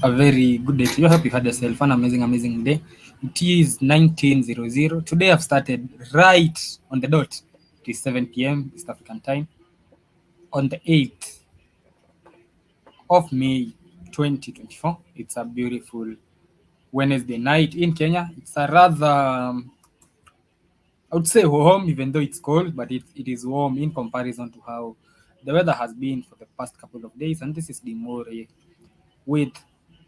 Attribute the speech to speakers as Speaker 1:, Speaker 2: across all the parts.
Speaker 1: A very good day to you. I hope you had yourself an amazing day. It is 19:00. Today I've started right on the dot. It is 7 p.m. East African time on the 8th of May 2024. It's a beautiful Wednesday night in Kenya. It's a rather, I would say warm, even though it's cold, but it is warm in comparison to how the weather has been for the past couple of days. And this is the more with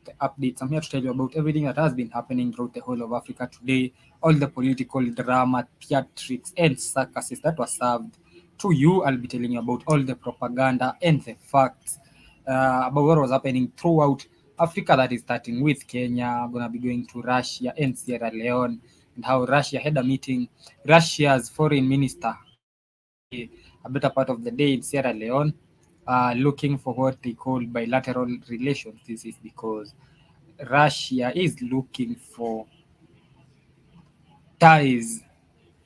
Speaker 1: the updates. I'm here to tell you about everything that has been happening throughout the whole of Africa today, all the political drama, theatrics, and circuses that were served to you. I'll be telling you about all the propaganda and the facts about what was happening throughout Africa, that is starting with Kenya. I'm going to be going to Russia and Sierra Leone, and how Russia had a meeting. Russia's foreign minister a better part of the day in Sierra Leone, looking for what they call bilateral relations. This is because Russia is looking for ties,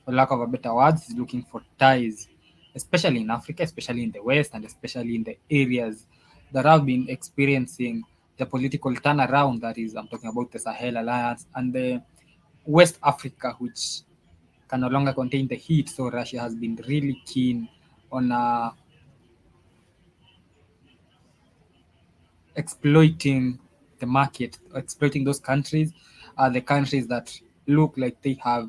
Speaker 1: for lack of a better words, is looking for ties, especially in Africa, especially in the West, and especially in the areas that have been experiencing the political turnaround. That is, I'm talking about the Sahel Alliance and the West Africa, which can no longer contain the heat. So Russia has been really keen on exploiting the market, exploiting those countries, the countries that look like they have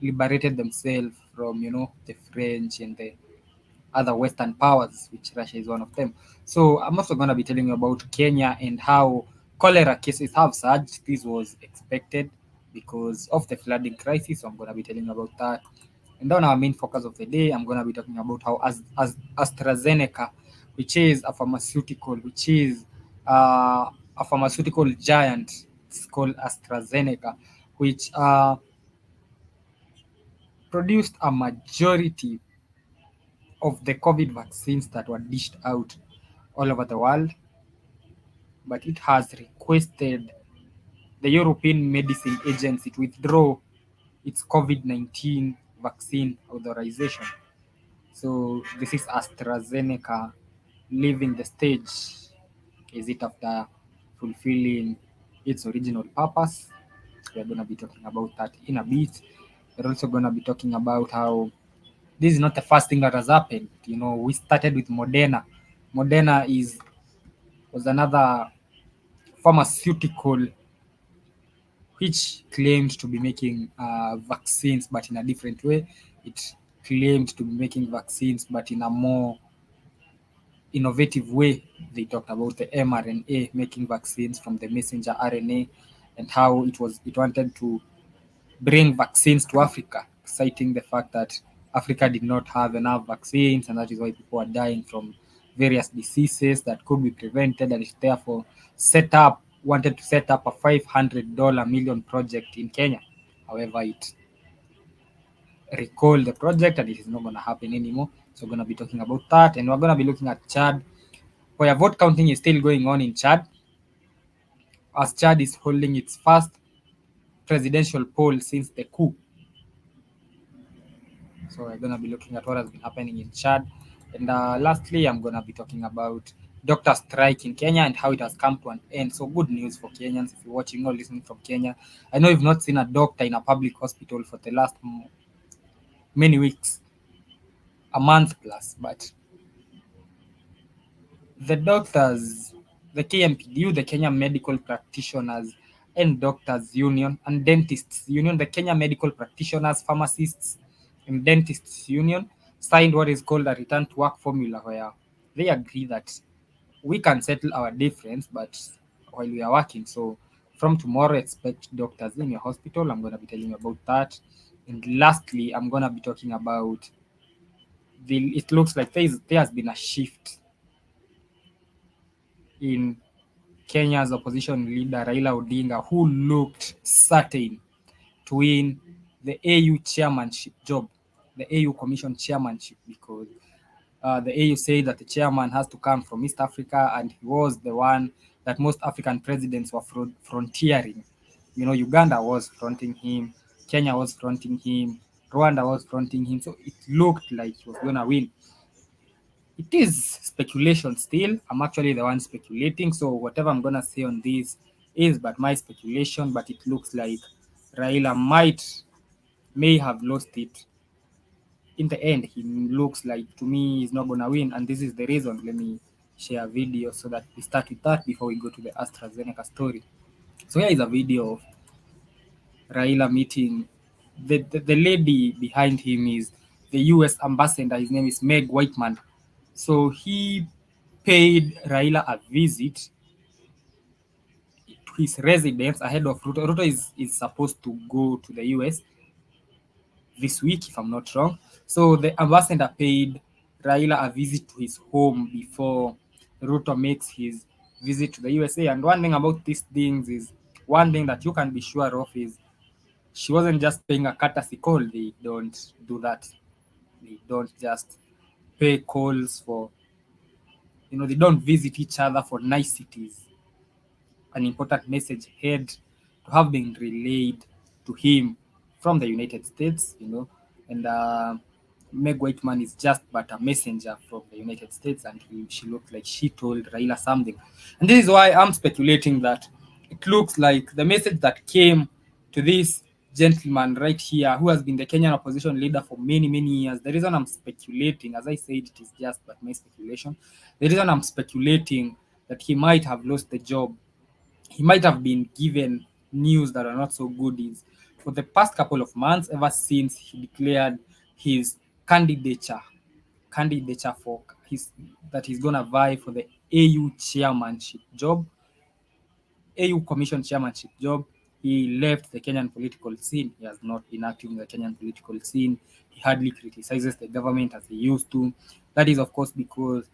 Speaker 1: liberated themselves from, the French and the other Western powers, which Russia is one of them. So I'm also going to be telling you about Kenya and how cholera cases have surged. This was expected because of the flooding crisis. So I'm going to be telling you about that. And on our main focus of the day, I'm going to be talking about how as Astrazeneca, which is a pharmaceutical, which is a pharmaceutical giant, it's called Astrazeneca, which produced a majority of the COVID vaccines that were dished out all over the world, but it has requested the European Medicine Agency to withdraw its COVID-19 vaccine authorization. So this is AstraZeneca leaving the stage. Is it after fulfilling its original purpose? We're going to be talking about that in a bit. We're also going to be talking about how this is not the first thing that has happened. We started with Moderna. Moderna was another pharmaceutical which claimed to be making vaccines, but in a different way. It claimed to be making vaccines, but in a more innovative way. They talked about the mRNA, making vaccines from the messenger RNA, and how it wanted to bring vaccines to Africa, citing the fact that Africa did not have enough vaccines, and that is why people are dying from various diseases that could be prevented, and it therefore wanted to set up a $500 million project in Kenya. However, it recalled the project and it is not going to happen anymore. So we're going to be talking about that, and we're going to be looking at Chad, where vote counting is still going on in Chad, as Chad is holding its first presidential poll since the coup. So we're going to be looking at what has been happening in Chad. And lastly, I'm going to be talking about doctor strike in Kenya and how it has come to an end. So good news for Kenyans if you're watching or listening from Kenya. I know you've not seen a doctor in a public hospital for the last many weeks, a month plus, but the doctors, the KMPDU, the Kenya Medical Practitioners and Doctors Union, and Dentists Union, the Kenya Medical Practitioners, Pharmacists and Dentists Union signed what is called a return to work formula, where they agree that we can settle our difference, but while we are working. So from tomorrow, expect doctors in your hospital. I'm going to be telling you about that. And lastly, I'm going to be talking about it looks like there has been a shift in Kenya's opposition leader Raila Odinga, who looked certain to win the AU chairmanship job, the AU Commission chairmanship, because the AU said that the chairman has to come from East Africa, and he was the one that most African presidents were frontiering. Uganda was fronting him, Kenya was fronting him, Rwanda was fronting him, so it looked like he was going to win. it is speculation still. I'm actually the one speculating, so whatever I'm gonna say on this is but my speculation, but it looks like Raila may have lost it. In the end, he looks like to me he's not gonna win, and this is the reason. Let me share a video so that we start with that before we go to the Astrazeneca story. So here is a video of Raila meeting. The lady behind him is the US ambassador. His name is Meg Whiteman. So he paid Raila a visit to his residence ahead of Ruto. Ruto is supposed to go to the US this week, if I'm not wrong. So the ambassador paid Raila a visit to his home before Ruto makes his visit to the USA. And one thing about these things is, one thing that you can be sure of is, she wasn't just paying a courtesy call. They don't do that. They don't just pay calls for, they don't visit each other for niceties. An important message had to have been relayed to him from the United States, and Meg Whiteman is just but a messenger from the United States, and she looked like she told Raila something. And this is why I'm speculating that it looks like the message that came to this gentleman right here, who has been the Kenyan opposition leader for many, many years. The reason I'm speculating, as I said, it is just but my speculation. The reason I'm speculating that he might have lost the job, he might have been given news that are not so good is, for the past couple of months, ever since he declared his candidature for his that he's gonna vie for the AU chairmanship job, AU Commission chairmanship job. He left the Kenyan political scene. He has not been active in the Kenyan political scene. He hardly criticizes the government as he used to. That is, of course, because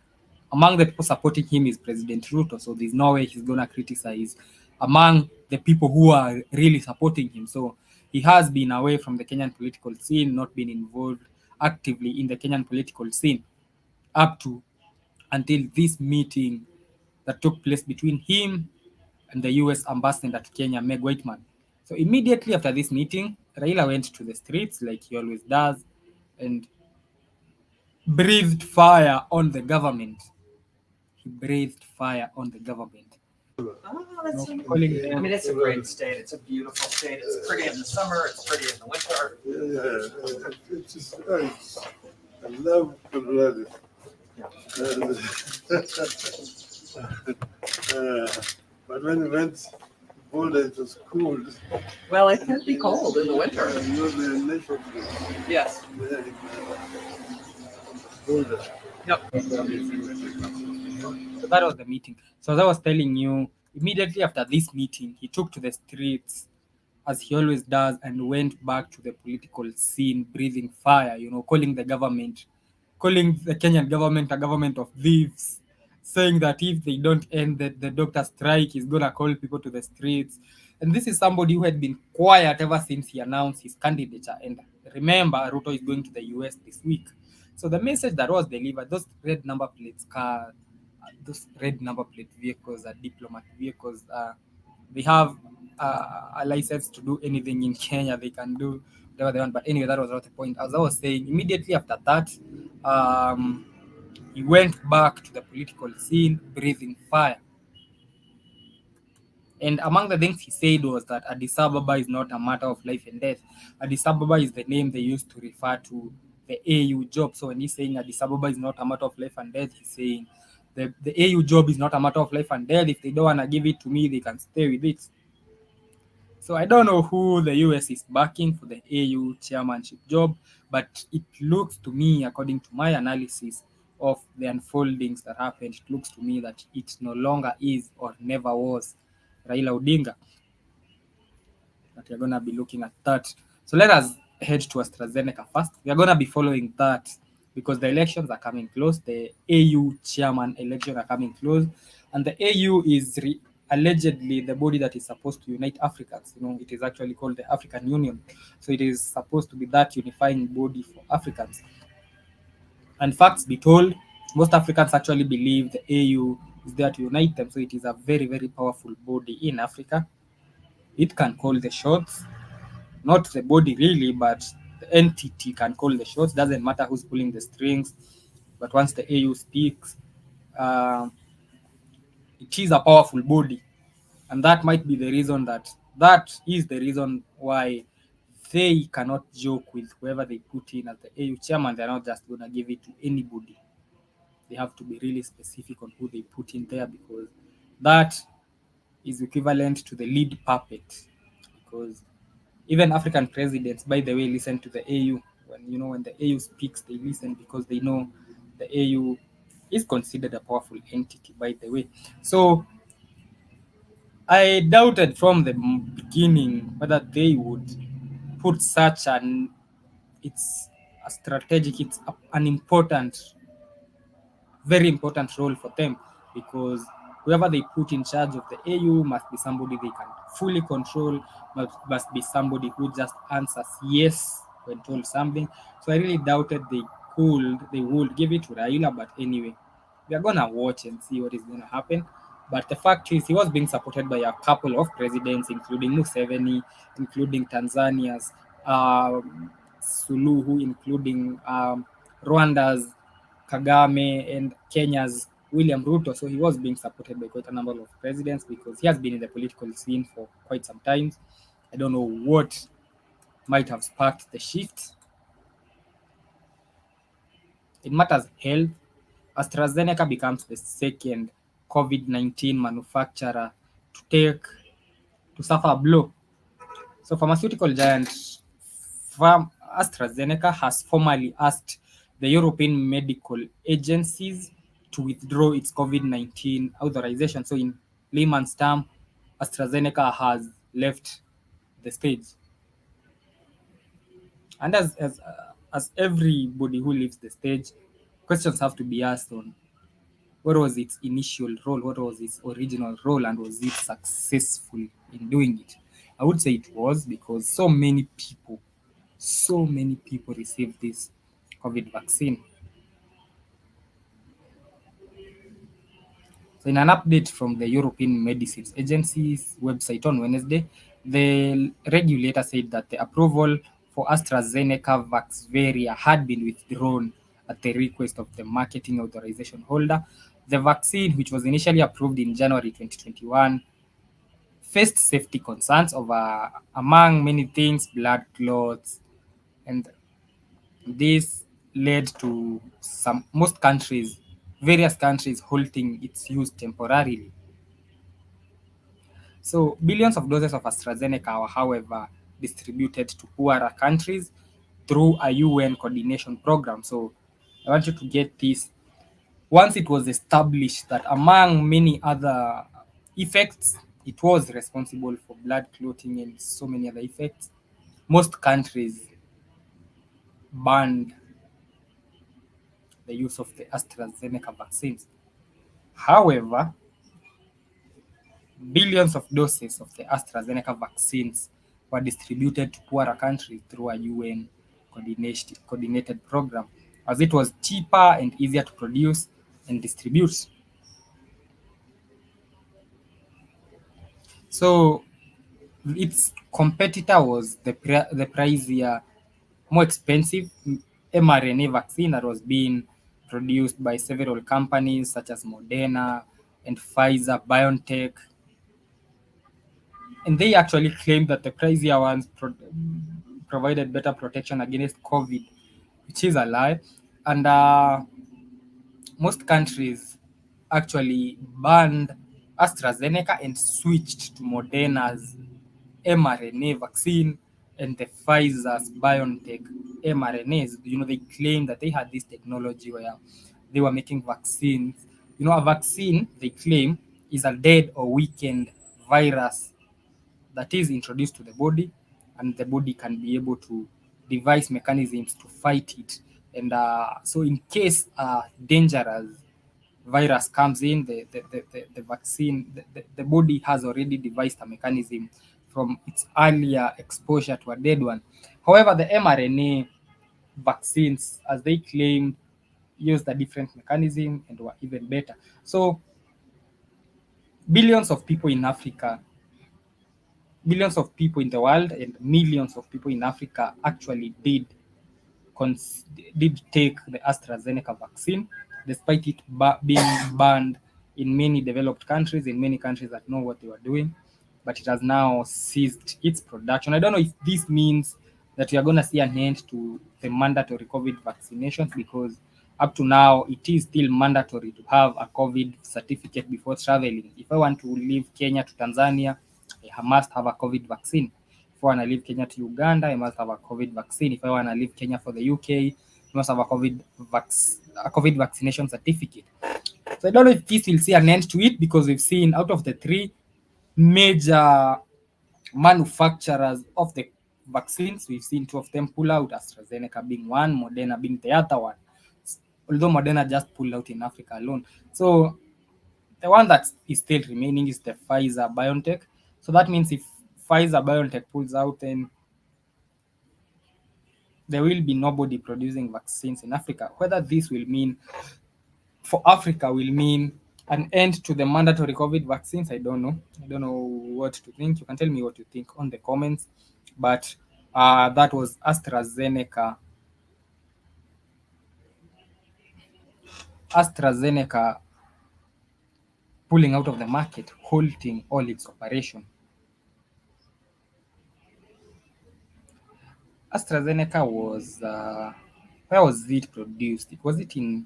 Speaker 1: among the people supporting him is President Ruto. So there's no way he's going to criticize among the people who are really supporting him. So he has been away from the Kenyan political scene, not been involved actively in the Kenyan political scene up to until this meeting that took place between him and the US ambassador to Kenya, Meg Whiteman. So immediately after this meeting, Raila went to the streets like he always does and breathed fire on the government. He breathed fire on the government.
Speaker 2: Oh, that's so calling I mean, it's a great state. It's a beautiful state. It's pretty in the summer. It's pretty in the winter.
Speaker 3: Yeah, it's just nice. I love Colorado. But when we went border, it was cold.
Speaker 2: Well, it can be cold in the winter.
Speaker 3: You know the nation
Speaker 2: Yes.
Speaker 3: there in border.
Speaker 2: Yep.
Speaker 1: So that was the meeting. So as I was telling you, immediately after this meeting, he took to the streets as he always does and went back to the political scene, breathing fire, calling the Kenyan government a government of thieves, saying that if they don't end the doctor strike, he's going to call people to the streets. And this is somebody who had been quiet ever since he announced his candidature. And remember, Ruto is going to the US this week. So the message that was delivered, those red number plate vehicles are diplomat vehicles. They have a license to do anything in Kenya. They can do whatever they want. But anyway, that was not the point. As I was saying, immediately after that, he went back to the political scene, breathing fire. And among the things he said was that Addis Ababa is not a matter of life and death. Addis Ababa is the name they used to refer to the AU job. So when he's saying Addis Ababa is not a matter of life and death, he's saying the AU job is not a matter of life and death. If they don't want to give it to me, they can stay with it. So I don't know who the US is backing for the AU chairmanship job, but it looks to me, according to my analysis of the unfoldings that happened, it looks to me that it no longer is or never was Raila Odinga. That we're going to be looking at that. So let us head to AstraZeneca first. We are going to be following that because the elections are coming close. The AU chairman election are coming close. And the AU is allegedly the body that is supposed to unite Africans. It is actually called the African Union. So it is supposed to be that unifying body for Africans. And facts be told, most Africans actually believe the AU is there to unite them. So it is a very, very powerful body in Africa. It can call the shots, not the body really, but the entity can call the shots. Doesn't matter who's pulling the strings. But once the AU speaks, uh, it is a powerful body, and that might be the reason that is the reason why they cannot joke with whoever they put in as the AU chairman. They're not just gonna give it to anybody. They have to be really specific on who they put in there, because that is equivalent to the lead puppet. Because even African presidents, by the way, listen to the AU. When the AU speaks, they listen because they know the AU is considered a powerful entity, by the way. So I doubted from the beginning whether they would put such it's a strategic, an important, very important role for them, because whoever they put in charge of the AU must be somebody they can fully control, must be somebody who just answers yes when told something. So I really doubted they would give it to Raila, but anyway, we are gonna watch and see what is gonna happen. But the fact is, he was being supported by a couple of presidents, including Museveni, including Tanzania's Suluhu, including Rwanda's Kagame, and Kenya's William Ruto. So he was being supported by quite a number of presidents because he has been in the political scene for quite some time. I don't know what might have sparked the shift. In matters health, Astrazeneca becomes the second COVID-19 manufacturer take to suffer a blow. So pharmaceutical giant Astrazeneca has formally asked the European medical agencies to withdraw its COVID-19 authorization. So in layman's term, AstraZeneca has left the stage. And as everybody who leaves the stage, questions have to be asked on what was its initial role, what was its original role, and was it successful in doing it? I would say it was, because so many people received this COVID vaccine. So, in an update from the European Medicines Agency's website on Wednesday, the regulator said that the approval for AstraZeneca Vaxzevria had been withdrawn at the request of the marketing authorization holder. The vaccine, which was initially approved in January 2021, faced safety concerns over, among many things, blood clots, and this led to various countries halting its use temporarily. So billions of doses of AstraZeneca were, however, distributed to poorer countries through a UN coordination program. So I want you to get this. Once it was established that among many other effects, it was responsible for blood clotting and so many other effects, most countries banned the use of the AstraZeneca vaccines. However, billions of doses of the AstraZeneca vaccines were distributed to poorer countries through a UN coordinated program, as it was cheaper and easier to produce and distribute. So its competitor was the pricier, more expensive mRNA vaccine that was being produced by several companies such as Moderna and Pfizer, BioNTech, and they actually claimed that the pricier ones provided better protection against COVID, which is a lie. And most countries actually banned AstraZeneca and switched to Moderna's mRNA vaccine and the Pfizer's BioNTech mRNAs. They claimed that they had this technology where they were making vaccines. A vaccine, they claim, is a dead or weakened virus that is introduced to the body, and the body can be able to devise mechanisms to fight it. And so, in case a dangerous virus comes in, the vaccine, the body has already devised a mechanism from its earlier exposure to a dead one. However, the mRNA vaccines, as they claim, used a different mechanism and were even better. So, billions of people in Africa, billions of people in the world, and millions of people in Africa actually did did take the Astrazeneca vaccine, despite it being banned in many developed countries, in many countries that know what they were doing, but it has now ceased its production. I don't know if this means that we are going to see an end to the mandatory COVID vaccinations, because up to now it is still mandatory to have a COVID certificate before traveling. If I want to leave Kenya to Tanzania, I must have a COVID vaccine. If I want to leave Kenya to Uganda, I must have a COVID vaccine. If I want to leave Kenya for the UK, I must have a COVID vaccination certificate. So I don't know if this will see an end to it, because we've seen out of the three major manufacturers of the vaccines, we've seen two of them pull out, AstraZeneca being one, Moderna being the other one. Although Moderna just pulled out in Africa alone. So the one that is still remaining is the Pfizer BioNTech. So that means if Pfizer BioNTech pulls out, then there will be nobody producing vaccines in Africa. Whether this will mean for Africa will mean an end to the mandatory COVID vaccines, I don't know. I don't know what to think. You can tell me what you think on the comments. But that was AstraZeneca pulling out of the market, halting all its operation. AstraZeneca was where was it produced? It was in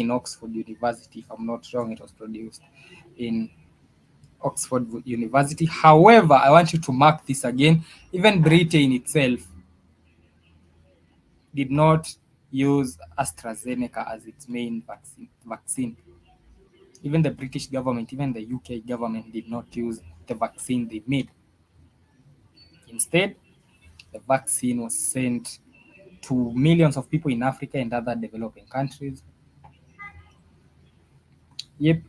Speaker 1: Oxford University, if I'm not wrong. It was produced in Oxford University. However, I want you to mark this again. Even Britain itself did not use AstraZeneca as its main vaccine. Even the British government, even the UK government did not use the vaccine they made. Instead, the vaccine was sent to millions of people in Africa and other developing countries. Yep.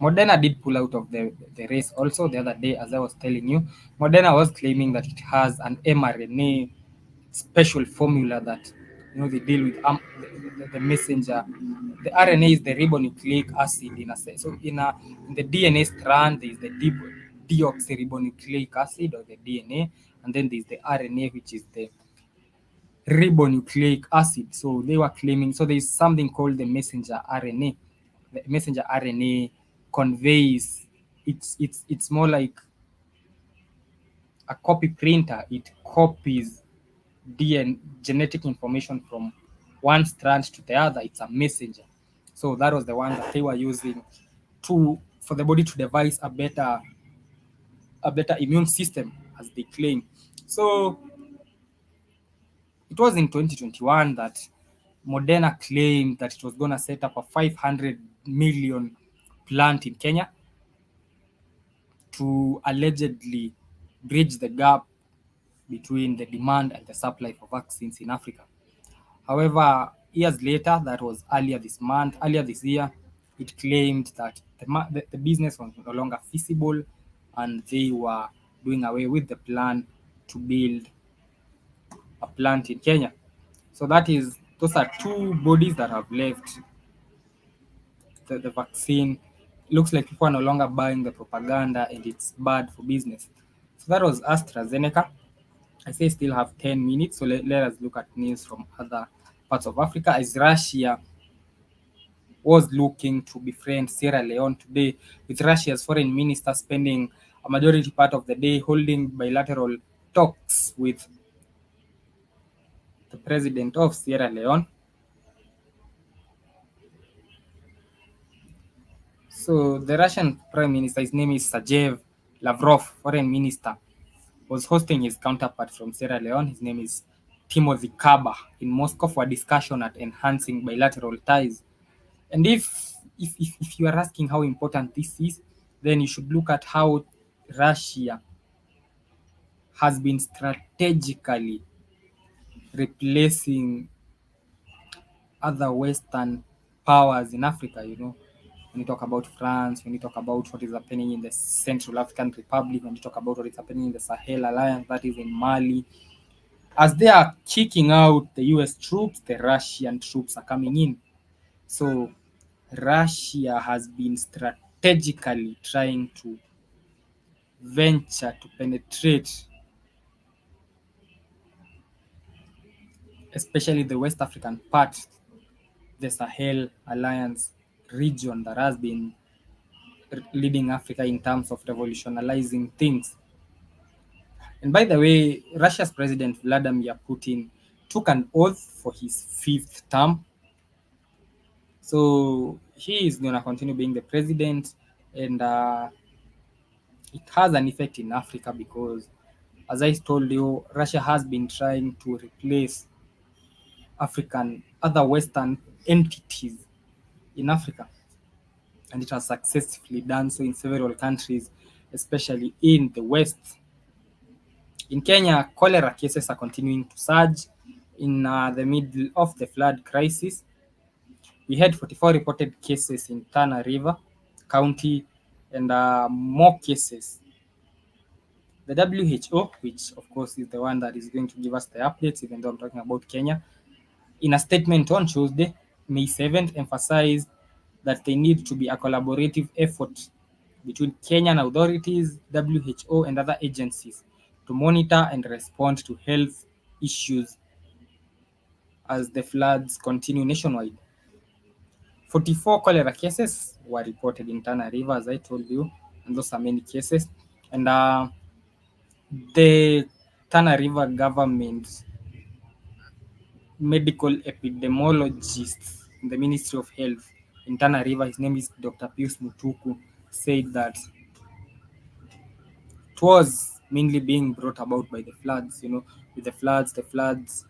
Speaker 1: Moderna did pull out of the race also the other day, as I was telling you. Moderna was claiming that it has an mRNA special formula that they deal with the messenger. The RNA is the ribonucleic acid in a sense. So in the DNA strand, there is the deoxyribonucleic acid, or the DNA, and then there is the RNA, which is the ribonucleic acid. So they were claiming, so there is something called the messenger RNA. The messenger RNA conveys, it's more like a copy printer. It copies DNA genetic information from one strand to the other. It's a messenger. So that was the one that they were using for the body to devise a better immune system, as they claim. So it was in 2021 that Moderna claimed that it was going to set up a 500 million plant in Kenya to allegedly bridge the gap between the demand and the supply for vaccines in Africa. However, years later, that was earlier this year, it claimed that the business was no longer feasible, and they were doing away with the plan to build a plant in Kenya. So those are two bodies that have left the vaccine. Looks like people are no longer buying the propaganda, and it's bad for business. So that was AstraZeneca. I say still have 10 minutes, so let us look at news from other parts of Africa. As Russia was looking to befriend Sierra Leone today, with Russia's foreign minister spending a majority part of the day holding bilateral talks with the president of Sierra Leone. So the Russian prime minister, his name is Sergey Lavrov, foreign minister, was hosting his counterpart from Sierra Leone. His name is Timothy Kaba, in Moscow for a discussion at enhancing bilateral ties. And if you are asking how important this is, then you should look at how Russia has been strategically replacing other Western powers in Africa. When you talk about France, when you talk about what is happening in the Central African Republic, when you talk about what is happening in the Sahel Alliance, that is in Mali, as they are kicking out the US troops, the Russian troops are coming in. So Russia has been strategically trying to venture to penetrate especially the West African part, the Sahel Alliance region that has been leading Africa in terms of revolutionizing things. And by the way, Russia's President Vladimir Putin took an oath for his fifth term. So he is going to continue being the president, and it has an effect in Africa because, as I told you, Russia has been trying to replace other Western entities in Africa, and it has successfully done so in several countries, especially in the West. In Kenya, cholera cases are continuing to surge in the middle of the flood crisis. We had 44 reported cases in Tana River County and more cases. The WHO, which of course is the one that is going to give us the updates, even though I'm talking about Kenya, in a statement on Tuesday, May 7th, emphasized that there need to be a collaborative effort between Kenyan authorities, WHO, and other agencies to monitor and respond to health issues as the floods continue nationwide. 44 cholera cases were reported in Tana River, as I told you, and those are many cases. And the Tana River government medical epidemiologist in the Ministry of Health in Tana River, his name is Dr. Pius Mutuku, said that it was mainly being brought about by the floods, with the floods,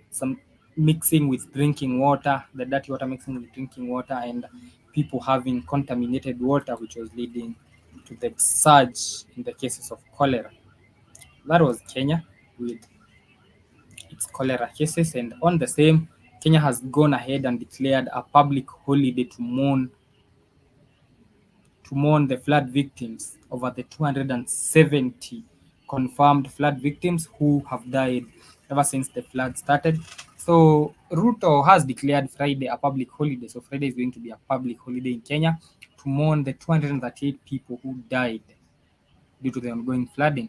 Speaker 1: some mixing with drinking water, the dirty water mixing with drinking water, and people having contaminated water, which was leading to the surge in the cases of cholera. That was Kenya with its cholera cases, and on the same, Kenya has gone ahead and declared a public holiday to mourn the flood victims over the 270 confirmed flood victims who have died ever since the flood started. So Ruto has declared Friday a public holiday. So Friday is going to be a public holiday in Kenya to mourn the 238 people who died due to the ongoing flooding.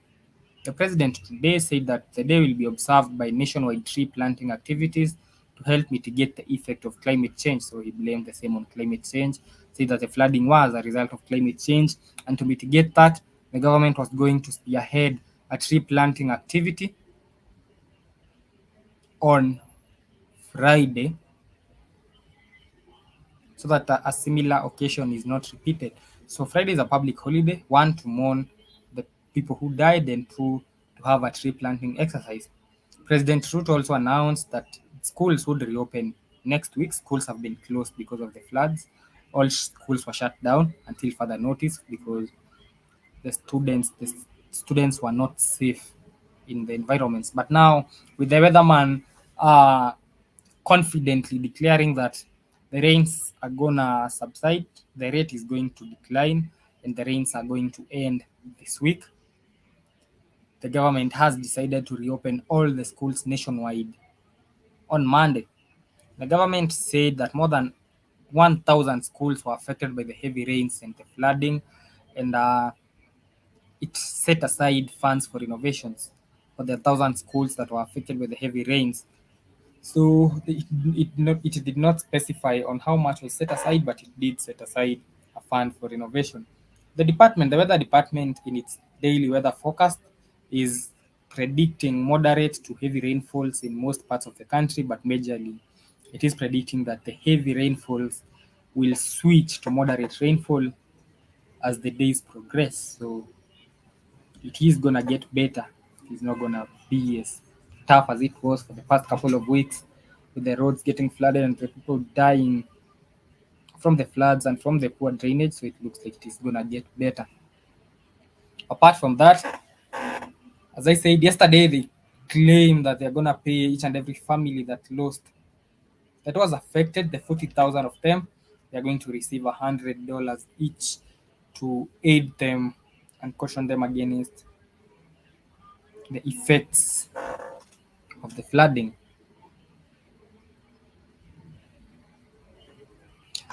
Speaker 1: The president today said that the day will be observed by nationwide tree planting activities to help mitigate the effect of climate change. So he blamed the same on climate change, said that the flooding was a result of climate change, and to mitigate that, the government was going to spearhead a tree planting activity on Friday so that a similar occasion is not repeated. So Friday is a public holiday, one to mourn the people who died, and two to have a tree planting exercise. President Ruto also announced that schools would reopen next week. Schools have been closed because of the floods. All schools were shut down until further notice because the students were not safe in the environments. But now, with the weatherman confidently declaring that the rains are gonna subside, the rate is going to decline, and the rains are going to end this week, the government has decided to reopen all the schools nationwide on Monday. The government said that more than 1,000 schools were affected by the heavy rains and the flooding, and it set aside funds for renovations for the 1,000 schools that were affected by the heavy rains. So it did not specify on how much was set aside, but it did set aside a fund for renovation. The weather department, in its daily weather forecast, is predicting moderate to heavy rainfalls in most parts of the country, but majorly, it is predicting that the heavy rainfalls will switch to moderate rainfall as the days progress. So it is gonna get better. It's not gonna be as tough as it was for the past couple of weeks, with the roads getting flooded and the people dying from the floods and from the poor drainage. So it looks like it is gonna get better. Apart from that, as I said yesterday, they claim that they're gonna pay each and every family that was affected, the 40,000 of them, they're going to receive $100 each to aid them and caution them against the effects of the flooding.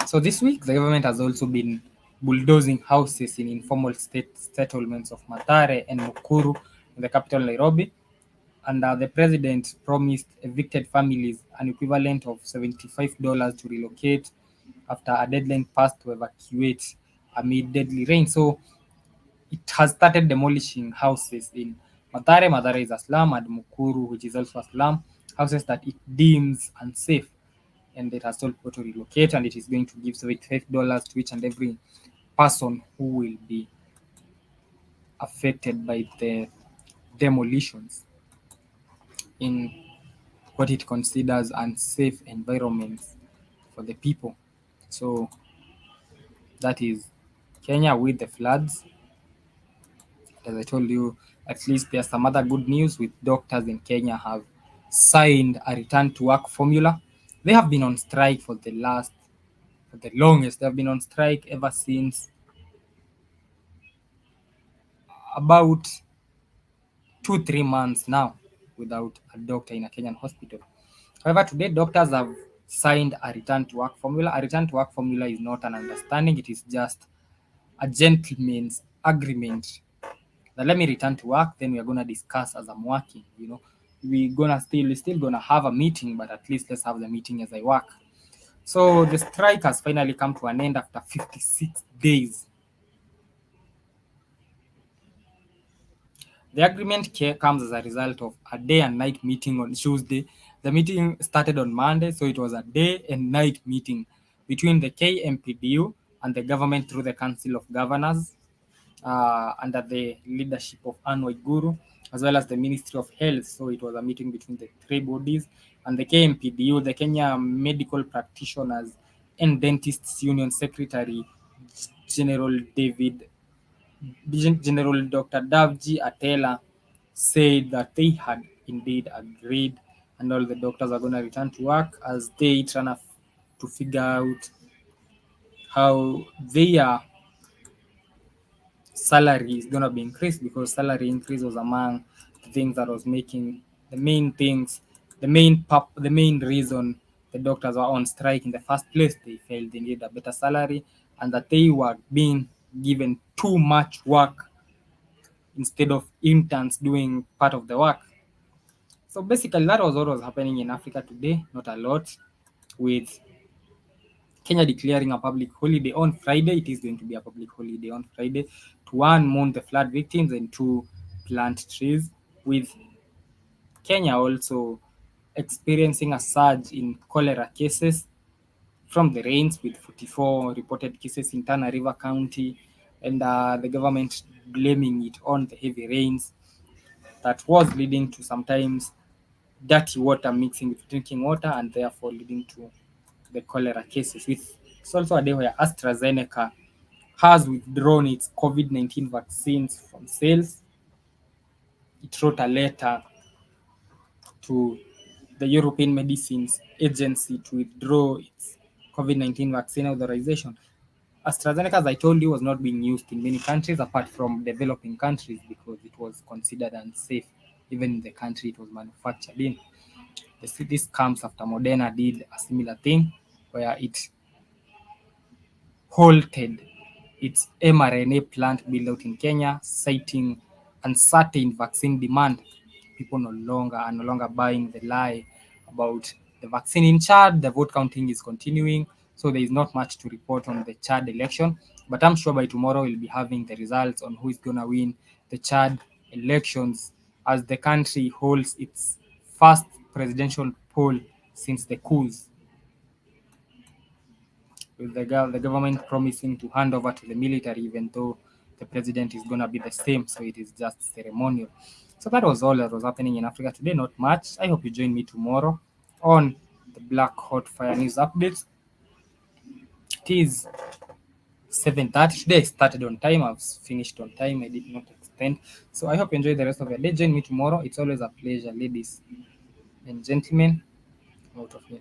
Speaker 1: So this week, the government has also been bulldozing houses in informal state settlements of Mathare and Mukuru in the capital Nairobi. and the president promised evicted families an equivalent of $75 to relocate after a deadline passed to evacuate amid deadly rain. So it has started demolishing houses in Mathare. Mathare is a slum, and Mukuru, which is also a slum, houses that it deems unsafe. And it has told people to relocate, and it is going to give $75 to each and every person who will be affected by the demolitions in what it considers unsafe environments for the people. So that is Kenya with the floods. As I told you, at least there's some other good news with doctors in Kenya have signed a return to work formula. They have been on strike for the longest. They have been on strike ever since about 2-3 months now without a doctor in a Kenyan hospital. However, today doctors have signed a return to work formula. A return to work formula is not an understanding, it is just a gentleman's agreement that let me return to work, then we are gonna discuss as I'm working. We're still gonna have a meeting, but at least let's have the meeting as I work. So the strike has finally come to an end after 56 days. The agreement comes as a result of a day and night meeting on Tuesday. The meeting started on Monday, so it was a day and night meeting between the KMPDU and the government through the Council of Governors under the leadership of Anne Waiguru, as well as the Ministry of Health. So it was a meeting between the three bodies and the KMPDU, the Kenya Medical Practitioners and Dentists Union Secretary General David General Dr. Davji Atela said that they had indeed agreed and all the doctors are going to return to work as they trying to figure out how their salary is going to be increased, because salary increase was among the things that was making the main things, the main reason the doctors were on strike in the first place. They felt they needed a better salary and that they were being given too much work instead of interns doing part of the work. So basically, that was what was happening in Africa today. Not a lot. With Kenya declaring a public holiday on Friday, it is going to be a public holiday on Friday to one, mourn the flood victims, and two, plant trees. With Kenya also experiencing a surge in cholera cases from the rains, with 44 reported cases in Tana River County, and the government blaming it on the heavy rains that was leading to sometimes dirty water mixing with drinking water and therefore leading to the cholera cases. It's also a day where Astrazeneca has withdrawn its COVID-19 vaccines from sales. It wrote a letter to the European Medicines Agency to withdraw its COVID-19 vaccine authorization. AstraZeneca, as I told you, was not being used in many countries apart from developing countries because it was considered unsafe, even in the country it was manufactured in. This comes after Moderna did a similar thing where it halted its mRNA plant build out in Kenya, citing uncertain vaccine demand. People are no longer buying the lie about the vaccine. In Chad, the vote counting is continuing, so there is not much to report on the Chad election. But I'm sure by tomorrow we'll be having the results on who is gonna win the Chad elections as the country holds its first presidential poll since the coups, with the government promising to hand over to the military, even though the president is going to be the same. So it is just ceremonial. So that was all that was happening in Africa today. Not much. I hope you join me tomorrow on the Black Hot Fire News Updates. It is 7:30. Today I started on time. I've finished on time. I did not extend. So I hope you enjoy the rest of your day. Join me tomorrow. It's always a pleasure, ladies and gentlemen. Out of here.